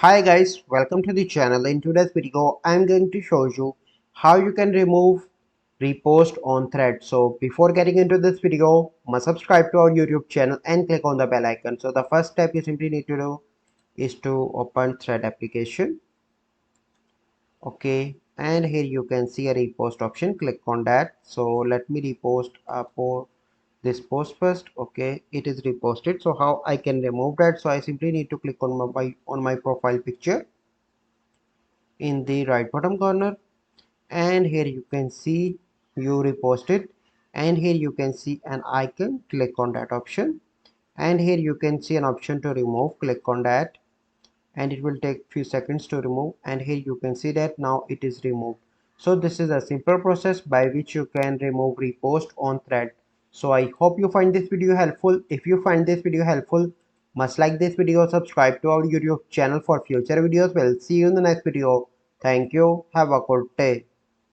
Hi guys, welcome to the channel. In today's video, I'm going to show you how you can remove repost on thread. So before getting into this video, must subscribe to our YouTube channel and click on the bell icon. So the first step you simply need to do is to open thread application. Okay, and here you can see a repost option. Click on that. So let me repost this post first. Okay, it is reposted. So how I can remove that? So I simply need to click on my profile picture in the right bottom corner, and here you can see you reposted, and here you can see an icon. Click on that option, and here you can see an option to remove. Click on that, and it will take few seconds to remove, and here you can see that now it is removed. So this is a simple process by which you can remove repost on thread. So I hope you find this video helpful. If you find this video helpful, must like this video, subscribe to our YouTube channel for future videos. We'll see you in the next video. Thank you. Have a good day.